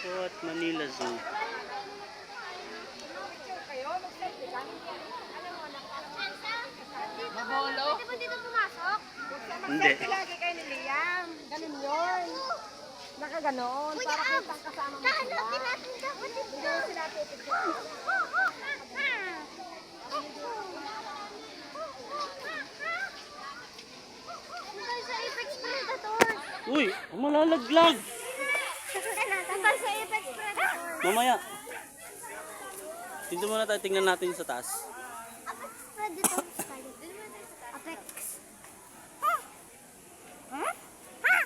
What Manila Zoo. Mabolo? Hindi ba dito pumasok? Hindi. Lagi kayo ni Liam. Ganun yun. Nakaganon. Para kitang kasama mo sila. Hanapin natin dapat dito. Hindi sila titigyan. Tayo sa Apex Predator. Uy, malalaglag. Tayo sa Apex Predator. Mamaya. Dito muna tayo, tingnan natin sa taas. Apex Predator tayo. Apex.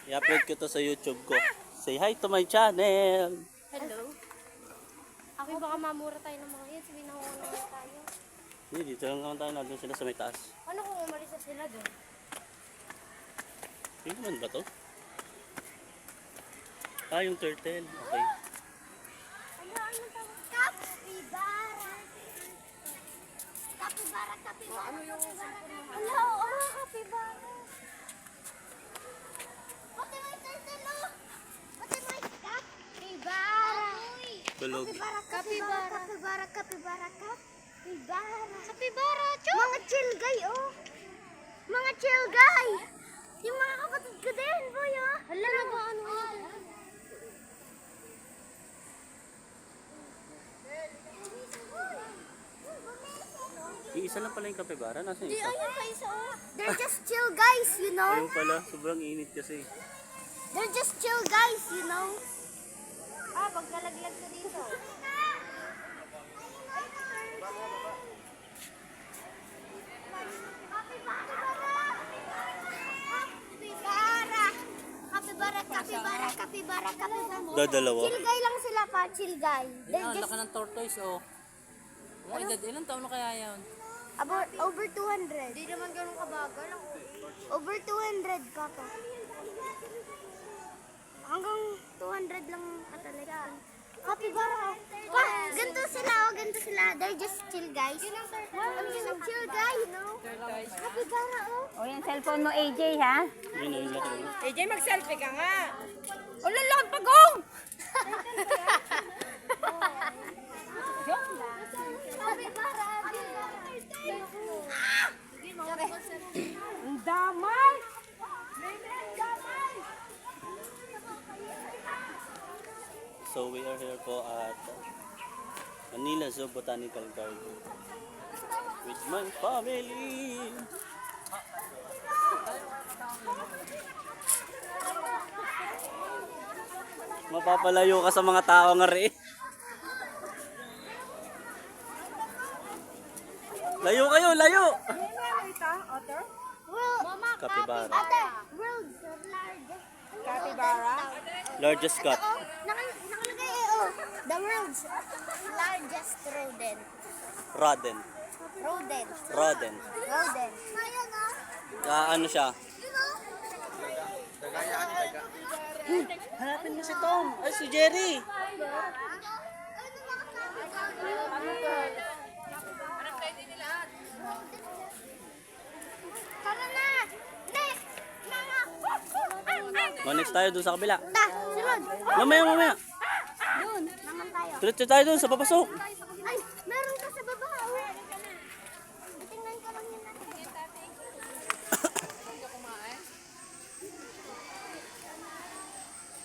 I-upload ko to sa YouTube ko. Say hi to my channel. Hello. Ako baka mamura tayo ng mga yan. Sabihin na naman tayo. Hindi, dito lang naman tayo. Nandun sila sa may taas. Ano kung umalis na sila doon? Hindi naman ba to? Ah, yung turtle. Okay. Ano tawag? Capybara. Capybara, capybara. Ano yung Hello, capybara. Pati may turtle, oh. Pati may capybara. Balog. Capybara, capybara, capybara, capybara. Capybara, chok. Mga chilgay, oh. Mga chilgay. Yung mga kapatid ko din, boy, oh. Hala na ba, ano yun? Yung isa lang pala yung kapibara. Nasaan yung isa? Ayun pa isa, oh. They're just chill guys, you know. Ayun pala. Sobrang init kasi. They're just chill guys, you know. Ah, pag nalaglag ka dito. Kapibara, kapibara, kapibara. Dadalawa. Chill guy lang sila pa, chill guy. They're Ang just laki ng tortoise, oh. Ang edad, ilang taon na kaya yan? about over 200. Hindi naman ganun kabagal. Over 200 pa pa. Hanggang 200 lang katalaga. Kapibara. Pa, ganito sila, oh, ganito sila. They're just chill guys. I'm just a chill guy, you know. Kapibara, oh. O yung cellphone mo, AJ, ha? Yun na yung laki. AJ, mag-selfie ka nga. O, lalakad pagong! Kapibara. Ang damay! So we are here po at Manila Zoo Botanical Garden with my family. Mapapalayo ka sa mga tao nga rin. Layo kayo, layo! Mama, Capybara. Ate, world's largest. Capybara? Largest cat. Oh, nakalagay eh, oh. The world's largest rodent. Rodent. Rodent. Rodent. Rodent. Ayan ah. Ano siya? Hanapin mo si Tom. Ay, si Jerry. Tara na! Next! Next tayo dun sa kabila. Ta, sunod! Mamaya. Doon, naman tayo. Tuloy tayo dun sa papasok. Ay, meron ka sa baba. Oh. Tingnan ko lang yun natin.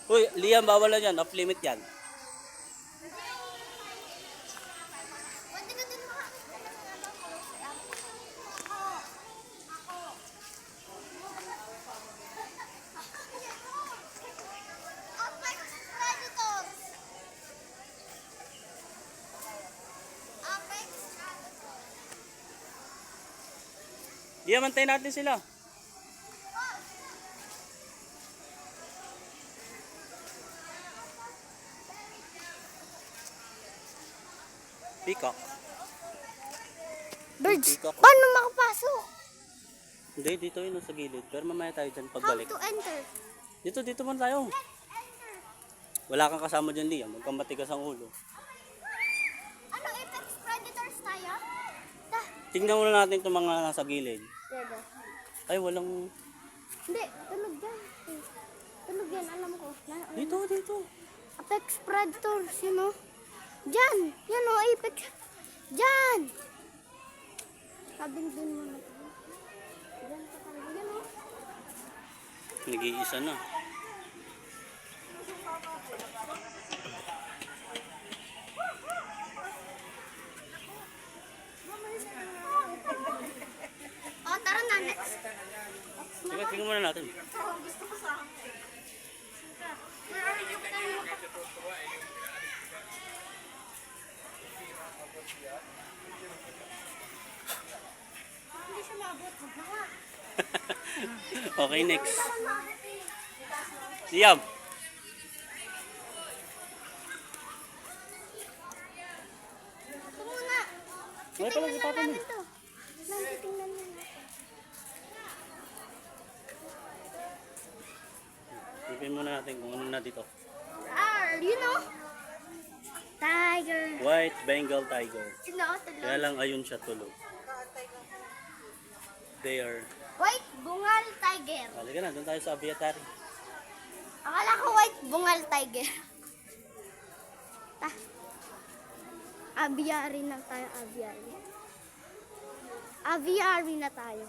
Uy, Liam, bawal na yan. Off limit yan. Pwede ka din maka... Apex Predators! Apex Liam, antayin natin sila. Peacock. Birds, Peacock. paano makapasok? Hindi, dito yun sa gilid. Pero mamaya tayo dyan How pagbalik. to enter? Dito man tayo. Wala kang kasama dyan, Liam. Huwag kang matigas ang ulo. Ano, Apex Predators tayo? Ta, Tingnan muna natin itong mga nasa gilid. Diba? Ay, walang... Hindi, tunog yan. Tunog yan, alam ko. Dito. Apex predators, you know? Diyan! Yan o, apex. Diyan! Sabing din mo na tayo. Diyan pa tayo. Yan o. Nag-iisa na. O, tara na, next. Sige, tingnan muna natin. Hindi siya mabot. Okay, next. Siyam. Ito muna. May pala si Papa mo. Ito. Tingnan mo. Ipin muna natin kung ano na dito. You know? Tiger. White Bengal Tiger. Sino? Kaya lang ayun siya tulog. They are... White bungal tiger. Halika na, doon tayo sa aviary. Akala ko white bungal tiger. Aviary na tayo, aviary. Aviary na tayo.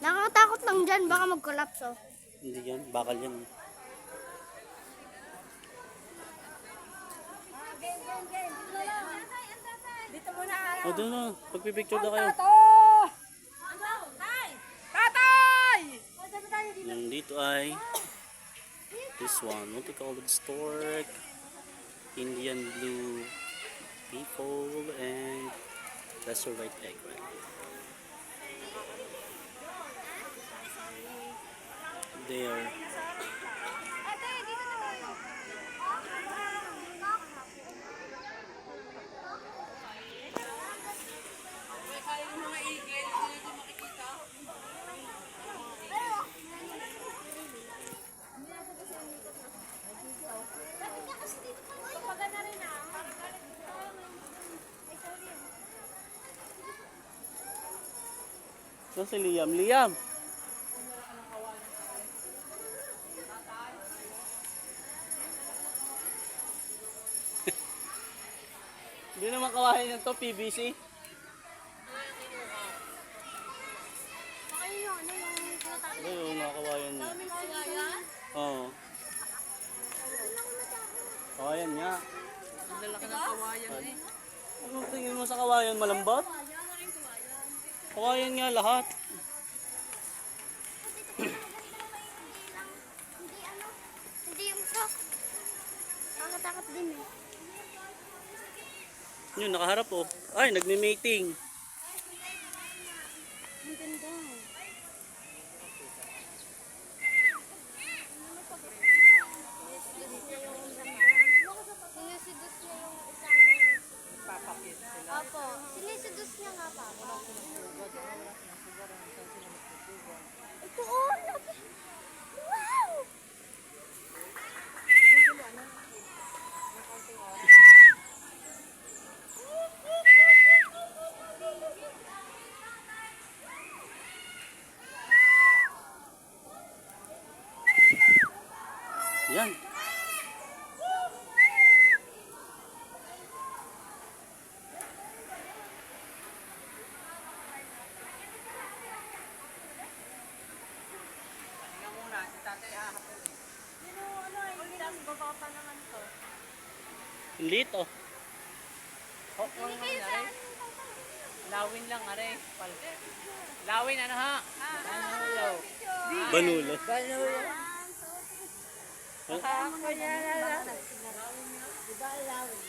Nakakatakot lang dyan, baka mag-collapse oh. Hindi yan, bakal yan. Dito muna. O doon na, pagpipicture na kayo. Tato! Tatay! Yung dito ay this one, multicolored stork, Indian blue peafowl, and lesser white egret. There. Saan si Liam? Liam! Hindi naman kawahin yan to, PVC. Ay, yung mga kawayan niya. Oo. Kawayan niya. Ang lalaki ng kawayan eh. Anong tingin mo sa kawayan? Malambot? Kawayan nga lahat. Hindi yung sock. Nakakatakot din eh. Yun, nakaharap oh. Ay, nagme-mating. Ang ganda. Sinisidus niya yung isang... Papakit sila. Opo. Sinisidus niya nga pa. Ito oh! Laki! Wow! Yan. Tingnan muna, si tatay hahapon. Ang liit oh. Oh, ano nangyari? Lawin lang, are. Lawin, ano ha? Banulo. Banulo. Banulo. Ako niya na lang. Diba lawin?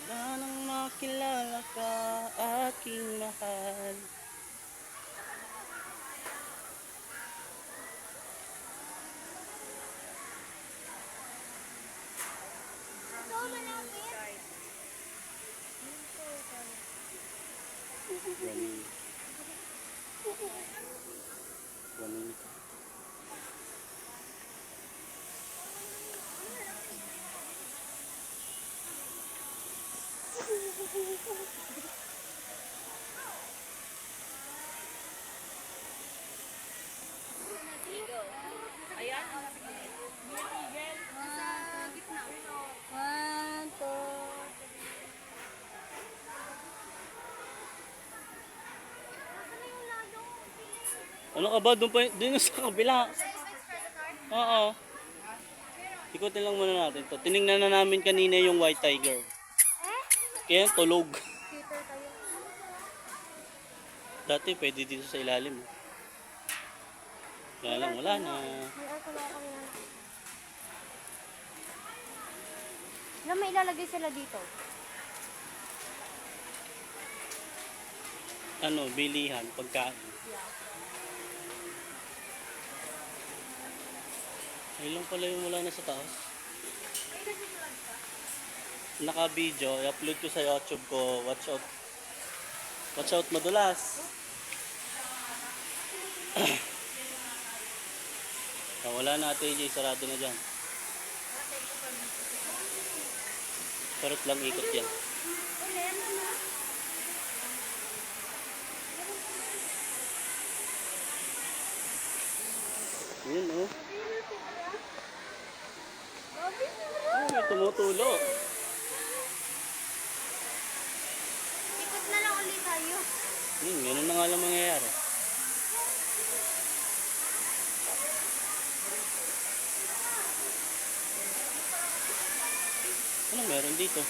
Wala nang makilala ka, aking mahal. Running. Running. Ano ka ba? Doon pa, doon sa kabila. Oo. Ikutin lang muna natin to. Tiningnan na namin kanina yung white tiger. Kaya tulog. Dati pwede dito sa ilalim. Kaya lang wala na. Na may ilalagay sila dito. Ano, bilihan, pagkain. Ayun lang pala yung wala na sa taas. Naka-video, i-upload ko sa YouTube ko. Watch out. Watch out, madulas. Wala na ate AJ, sarado na dyan. Charot lang, ikot yan. Yun oh. Ay, may tumutulo. Ikot na lang ulit tayo. Ganun na nga lang mangyayari. Anong meron dito?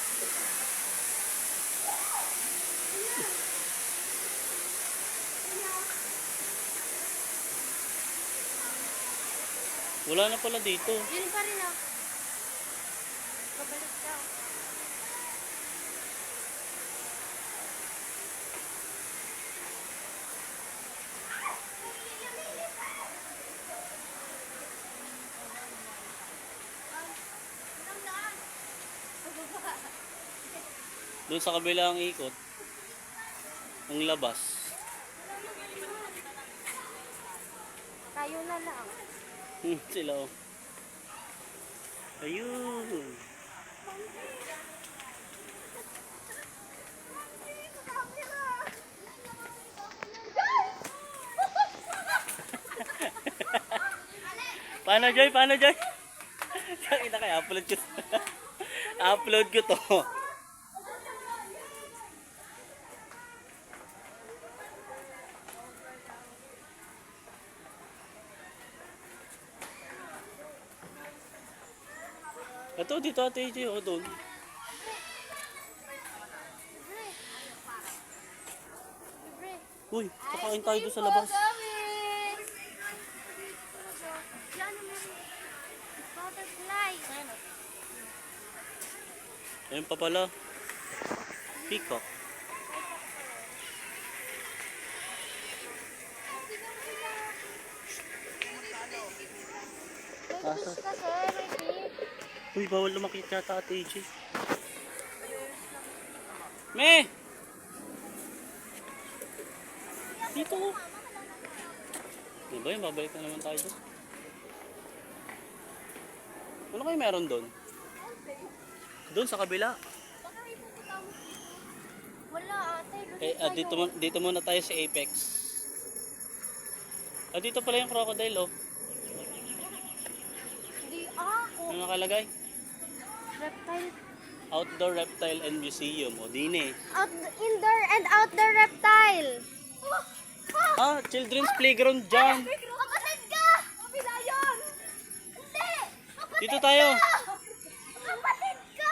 Wala na pala dito. Yun pa rin ah. Babalik daw. Doon sa kabilang ikot. Ang labas. Tayo na lang. Sila oh. Ayun. Paano Joy? Paano Joy? Kita kaya upload ko. Upload ko to. Ito, dito ate AJ, o doon. Uy, kakain tayo doon sa labas. Butterfly. Ayun pa pala. Peacock. Kasi ready. Uy, bawal lumakit yata ate AJ. Me! Dito. Diba yun, babalik na naman tayo doon. Ano kayo meron doon? Doon sa kabila. Wala ate. Dito muna tayo sa Apex. Dito pala yung crocodile oh. Hindi ako. Ano nakalagay? Reptile. Outdoor Reptile and Museum. O, dine. Indoor and outdoor reptile. Children's playground dyan. Kapatid ka! Kapila yun! Hindi! Dito tayo. Kapatid ka!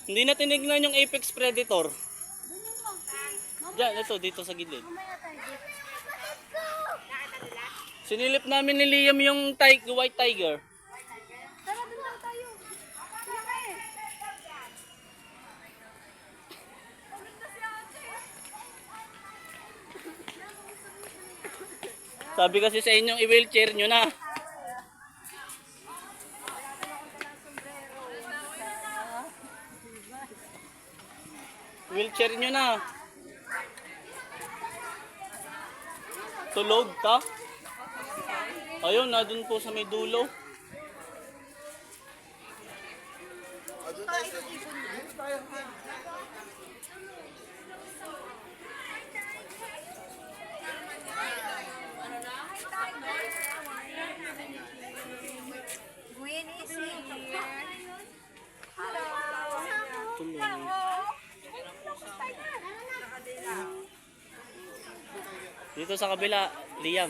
Hindi na tinignan yung Apex Predator. Diyan, ito, dito sa gilid. Mamaya tayo dito. Kapatid ko! Sinilip namin ni Liam yung white tiger. Tara, dun lang tayo. Tara kayo. Sabi kasi sa inyong i-wheelchair nyo na. Wheelchair nyo na. Tulog ka? Ayun, na dun po sa may dulo. Gwen is here. Tulog. Dito sa kabila, Liam.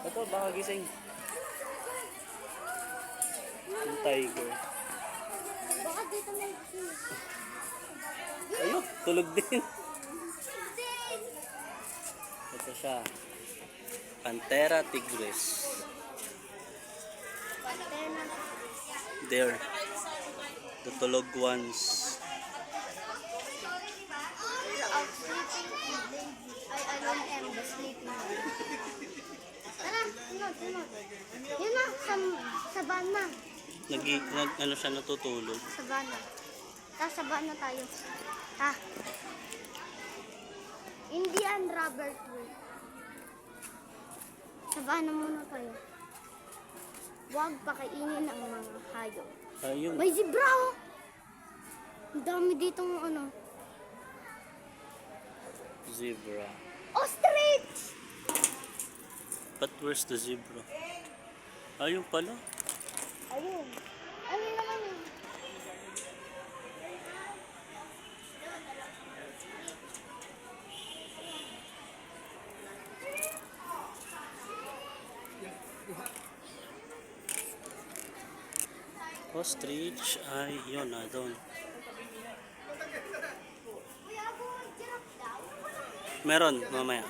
Ito, baka gising. Yung tiger. Baka dito may Ayun, tulog din. Ito siya. Pantera tigris. Pantena. There. The tulog ones. Of sleeping and lazy. I alone am the sleeping one. Tara, sunod. Yun na, sabana. Ano siya natutulog. Sabana. Sabana tayo. Ha? Indian rubber tree. Sabana muna tayo. Huwag pakainin ang mga hayop. Ayun. May zebra oh! Ang dami ditong ano. Zebra. Ostrich! But where's the zebra? Ayun pala. Ayun. Ano naman yun? Ostrich ay yun na doon. Kuya, ako may giraffe daw. Meron mamaya.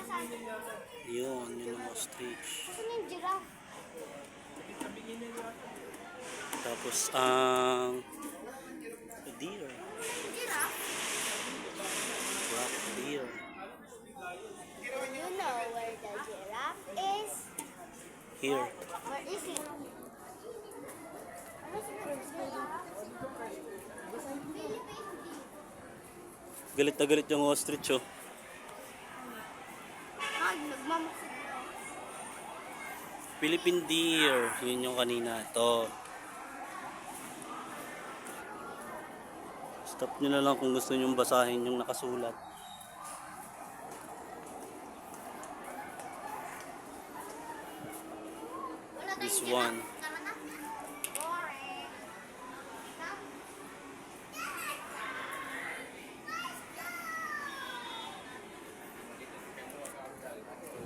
Yun yung ostrich. Saan yung giraffe? Tapos ang deer. Giraffe? Black deer. You know where the giraffe is? Here. Where is it? Ano si Galit na galit yung ostrich oh. Ay, nagmamaksid. Philippine deer. Yun yung kanina. Ito. Stop nyo na lang kung gusto nyo basahin yung nakasulat. Wala This tayong one. giraffe. Tara na. Boring.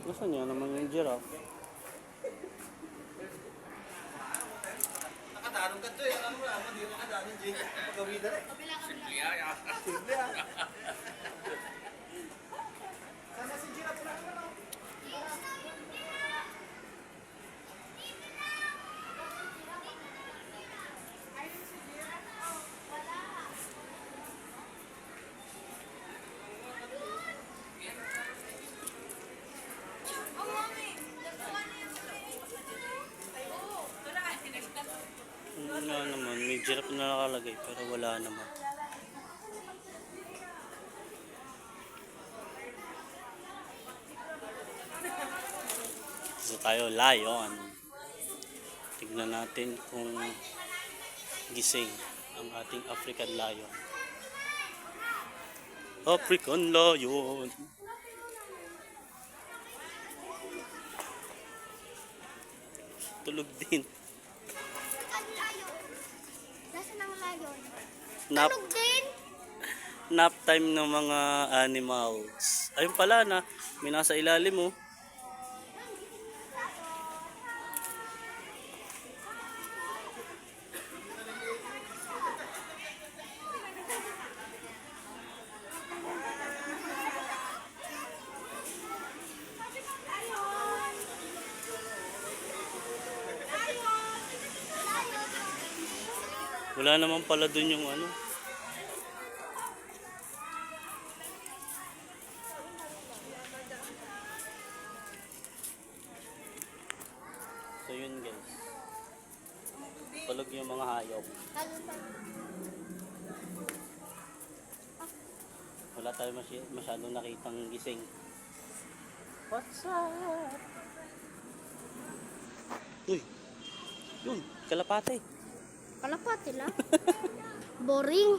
Nasaan niya naman yung giraffe? Nakatanong ka to eh. Ano mo naman, hindi nakadaan yung Jake. Pagawida rin. Simple ah. Simple ah. Sana si Giraffe lang ano? Nga naman, may giraffe na nakalagay pero wala naman. Dito tayo, lion. Tignan natin kung gising ang ating African lion. African lion. Tulog din. Ang layo. Nasaan ang layon? Nap, Tulog din. nap time ng mga animals. Ayun pala na, may nasa ilalim mo. Wala naman pala dun yung ano. So yun guys. Tulog yung mga hayop. Wala tayo masyadong nakitang gising. What's up? Uy! Yun! Kalapate! Kalapati lang. Boring.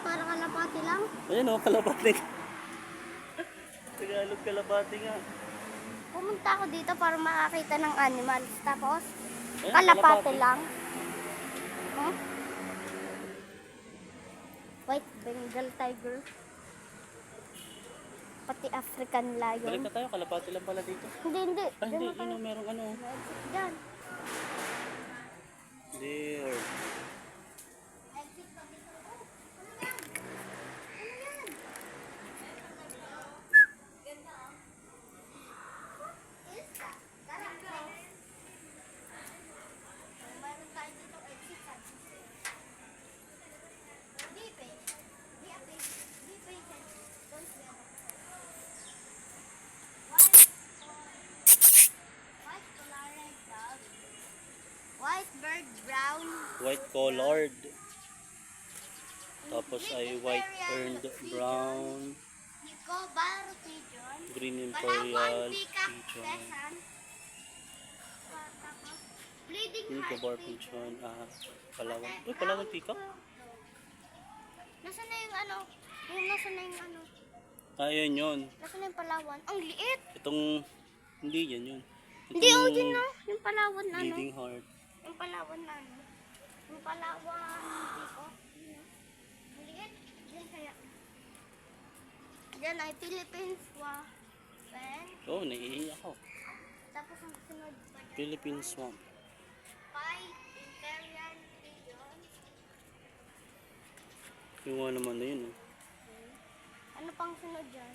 Para kalapati lang. Ayan o, kalapate. Tagalog kalapate nga. Pumunta ako dito para makakita ng animals. Tapos, Ayan, kalapati lang. Huh? White Bengal tiger. pati African lion. Balik na tayo, kalapati lang pala dito. Hindi. Ay, hindi, Diyan na tayo. merong ano. Exit dyan. There. Exit pa dito. Oh, ano yan? Ano yan? Ganda ah. Is that? Tara. Mayroon tayo dito exit sa Be patient. Be a patient. Be patient. Don't be a White colored dog. White bird, brown. White colored. Tapos ay white earned brown. Nicobar pigeon. Green Palawan, imperial peacock, pigeon. pheasant. Tapos, bleeding heart Nicobar pigeon. Palawan. Uy, Palawan peacock. Nasaan na yung ano? Nasaan na yung ano? Ayun yun. Nasaan na yung Palawan? Ang liit! Itong, hindi yan yun. Hindi, oh, yun no. Yung Palawan na ano. Bleeding heart. Yung Palawan na ano. Yung Palawan, peacock. Yun, no? Ang liit. Diyan kaya. Diyan ay Philippines Pen. Oh, naiiyak ako. Tapos ang sunod pa dyan. Philippine swamp. Pi, Imperial Pigeon. Yung nga naman na yun. Ano pang sunod dyan?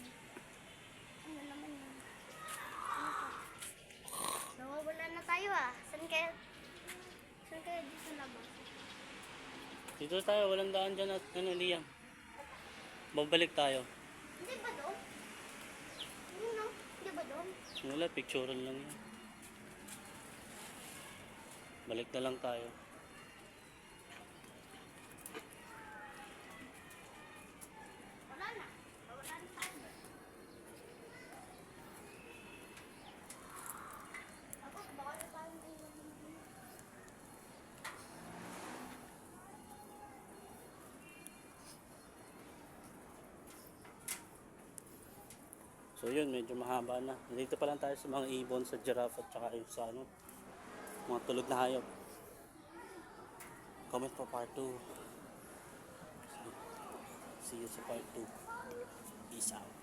Ano naman yun? Ano pa? Nawawala na tayo ah. Saan kaya dito labas? Dito tayo, walang daan dyan at ano, Liam. Babalik tayo. Hindi ba doon? Ano no? Hindi ba doon? Wala, picturean lang yan. Balik na lang tayo. Wala na. Wala na tayo. Tapos baka na tayo dito. So yun, medyo mahaba na. Dito pa lang tayo sa mga ibon, sa giraffe at saka yung sa ano, mga tulog na hayop. Comment for part 2. See you sa part 2. Peace out.